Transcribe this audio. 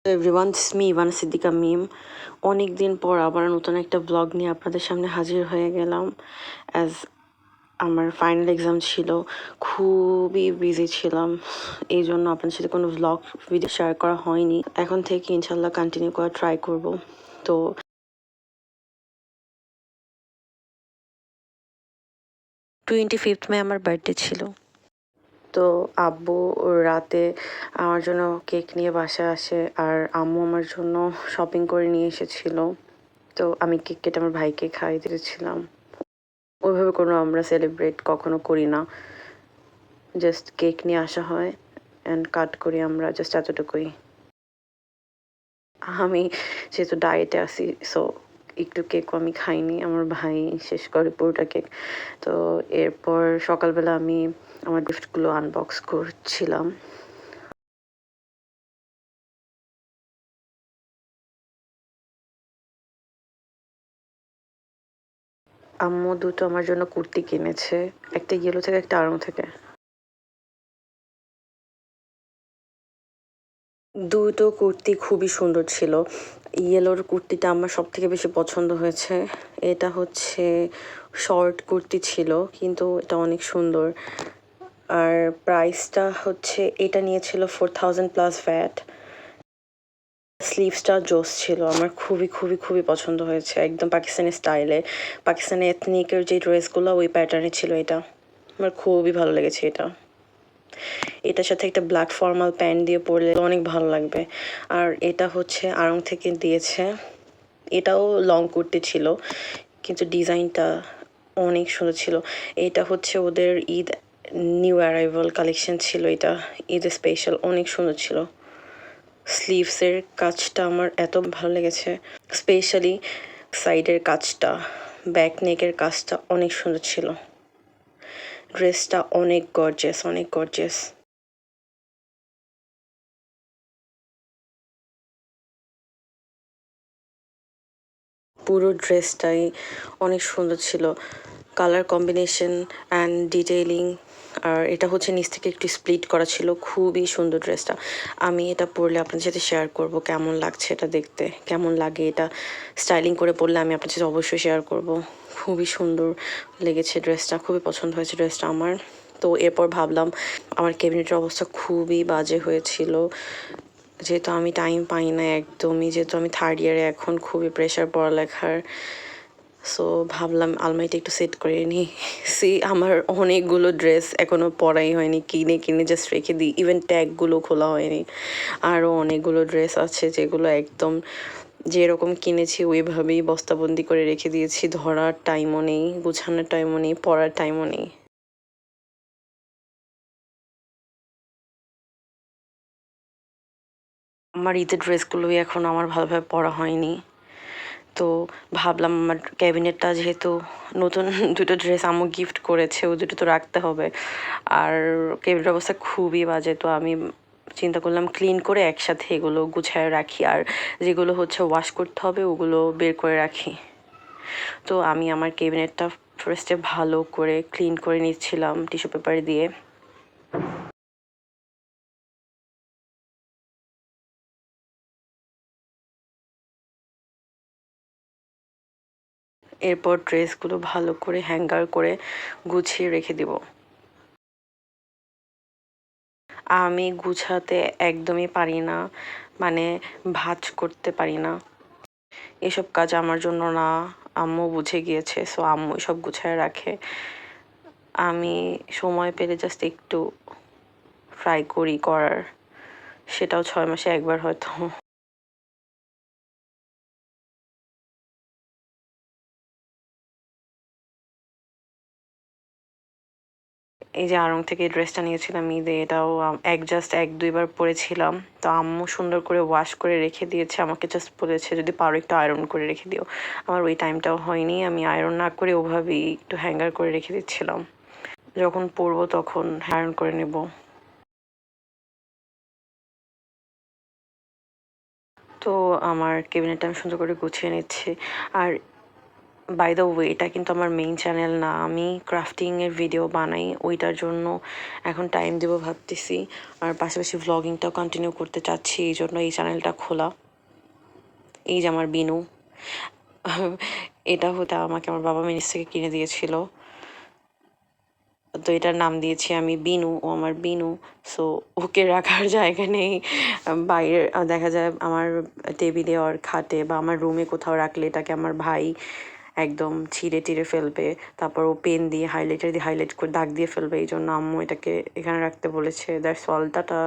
Everyone, me Ivana Siddika মিম। অনেক দিন পর আবার নতুন একটা ব্লগ নিয়ে আপনাদের সামনে হাজির হয়ে গেলাম। অ্যাজ আমার ফাইনাল এক্সাম ছিল, খুবই বিজি ছিলাম, এই জন্য আপনাদের সাথে কোনো ব্লগ ভিডিও শেয়ার করা হয়নি। এখন থেকে ইনশাল্লাহ কন্টিনিউ করা ট্রাই করব। তো 25th মে আমার বার্থডে ছিল। তো আব্বু রাতে আমার জন্য কেক নিয়ে বাসায় আসে, আর আম্মু আমার জন্য শপিং করে নিয়ে এসেছিল। তো আমি কেক কেটে আমার ভাইকে খাইয়ে দিয়েছিলাম। ওইভাবে কোনো আমরা সেলিব্রেট কখনো করি না, জাস্ট কেক নিয়ে আসা হয় অ্যান্ড কাট করি আমরা, জাস্ট এতটুকুই। আমি যেহেতু ডায়েটে আছি, সো একটু কেকও আমি খাইনি, আমার ভাই শেষ করে পুরোটা কেক। তো এরপর সকালবেলা আমি আমার গিফটগুলো আনবক্স করছিলাম। আম্মু দুটো আমার জন্য কুর্তি কিনেছে, একটা ইয়েলো থেকে একটা আড়ং থেকে। দুটো কুর্তি খুবই সুন্দর ছিল। ইয়েলোর কুর্তিটা আমার সব থেকে বেশি পছন্দ হয়েছে। এটা হচ্ছে শর্ট কুর্তি ছিল, কিন্তু এটা অনেক সুন্দর। আর প্রাইসটা হচ্ছে, এটা নিয়েছিল 4000+ ভ্যাট। স্লিভসটা জোস ছিল, আমার খুবই খুবই খুবই পছন্দ হয়েছে, একদম পাকিস্তানি স্টাইলে। পাকিস্তানি এথনিকের যে ড্রেসগুলো ওই প্যাটার্নে ছিল এটা। আমার খুবই ভালো লেগেছে এটা। এটার সাথে একটা ব্ল্যাক ফর্মাল প্যান্ট দিয়ে পরলে অনেক ভালো লাগবে। আর এটা হচ্ছে আড়ং থেকে দিয়েছে। এটাও লং কুর্তি ছিল, কিন্তু ডিজাইনটা অনেক সুন্দর ছিল। এটা হচ্ছে ওদের ঈদ নিউ অ্যারাইভাল কালেকশন ছিল, এটা ঈদের স্পেশাল, অনেক সুন্দর ছিল। স্লিভসের কাজটা আমার এত ভালো লেগেছে, স্পেশালি সাইডের কাজটা, ব্যাক নেকের কাজটা অনেক সুন্দর ছিল। ড্রেসটা অনেক গর্জিয়াস, অনেক গর্জিয়াস। পুরো ড্রেসটাই অনেক সুন্দর ছিল, কালার কম্বিনেশন অ্যান্ড ডিটেইলিং। আর এটা হচ্ছে নিচ থেকে একটু স্প্লিট করা ছিল, খুবই সুন্দর ড্রেসটা। আমি এটা পরলে আপনাদের সাথে শেয়ার করব কেমন লাগছে, এটা দেখতে কেমন লাগে। এটা স্টাইলিং করে পরলে আমি আপনাদের সাথে অবশ্যই শেয়ার করব। খুবই সুন্দর লেগেছে ড্রেসটা, খুবই পছন্দ হয়েছে ড্রেসটা আমার। তো এরপর ভাবলাম, আমার ক্যাবিনেটের অবস্থা খুবই বাজে হয়েছিল, যেহেতু আমি টাইম পাই না একদমই, যেহেতু আমি থার্ড ইয়ারে এখন, খুবই প্রেশার পড়ালেখার। সো ভাবলাম আলমারিটা একটু সেট করে নিই। আমার অনেকগুলো ড্রেস এখনও পরাই হয়নি, কিনে কিনে জাস্ট রেখে দিই, ইভেন ট্যাগগুলো খোলা হয়নি। আরও অনেকগুলো ড্রেস আছে যেগুলো একদম যেরকম কিনেছি ওইভাবেই বস্তাবন্দি করে রেখে দিয়েছি, ধরার টাইমও নেই, গুছানোর টাইমও নেই, পরার টাইমও নেই। আমার ঈদের ড্রেসগুলোই এখন আমার ভালোভাবে পরা হয়নি। তো ভাবলাম আমার ক্যাবিনেটটা যেহেতু নতুন, দুটো ড্রেস আম্মু গিফট করেছে, ওই দুটো তো রাখতে হবে। আর ক্যাবিনেটের অবস্থা খুবই বাজে, তো আমি চিন্তা করলাম ক্লিন করে একসাথে এগুলো গুছায় রাখি, আর যেগুলো হচ্ছে ওয়াশ করতে হবে ওগুলো বের করে রাখি। তো আমি আমার ক্যাবিনেটটা ফার্স্টে ভালো করে ক্লিন করে নিচ্ছিলাম টিস্যু পেপার দিয়ে। এরপর ড্রেসগুলো ভালো করে হ্যাঙ্গার করে গুছিয়ে রেখে দিব। আমি গুছাতে একদমই পারি না, মানে ভাঁজ করতে পারি না। এসব কাজ আমার জন্য না, আম্মু বুঝে গিয়েছে, সো আম্মু সব গুছায় রাখে। আমি সময় পেলে জাস্ট একটু ট্রাই করি করার, সেটাও 6 মাসে একবার হয়তো। এই যে আড়ং থেকে ড্রেসটা নিয়েছিলাম ঈদে, এটাও এক দুইবার পরেছিলাম। তো আম্মু সুন্দর করে ওয়াশ করে রেখে দিয়েছে, আমাকে জাস্ট বলেছে যদি পারো একটু আয়রন করে রেখে দিও। আমার ওই টাইমটাও হয়নি, আমি আয়রন না করে ওভাবেই একটু হ্যাঙ্গার করে রেখে দিচ্ছিলাম, যখন পরবো তখন আয়রন করে নেব। তো আমার ক্যাবিনেটটা আমি সুন্দর করে গুছিয়ে নিচ্ছি। আর বাই দ্য ওয়ে এটা কিন্তু আমার মেইন চ্যানেল না, আমি ক্রাফটিংয়ের ভিডিও বানাই, ওইটার জন্য এখন টাইম দেবো ভাবতেছি, আর পাশাপাশি ভ্লগিংটাও কন্টিনিউ করতে চাচ্ছি, এই জন্য এই চ্যানেলটা খোলা। এই যে আমার বিনু, এটা হতে আমাকে আমার বাবা মিনিস থেকে কিনে দিয়েছিল, তো এটার নাম দিয়েছি আমি বিনু, ও আমার বিনু। সো ওকে রাখার জায়গা নেই বাইরে, দেখা যায় আমার টেবিলে আর খাটে বা আমার রুমে কোথাও রাখলে এটাকে আমার ভাই একদম ছিঁড়ে টিড়ে ফেলবে, তারপর ও পেন দিয়ে হাইলাইটার দিয়ে হাইলাইট করে দাগ দিয়ে ফেলবে, এই জন্য আম্মু এটাকে এখানে রাখতে বলেছে। That's all, tata.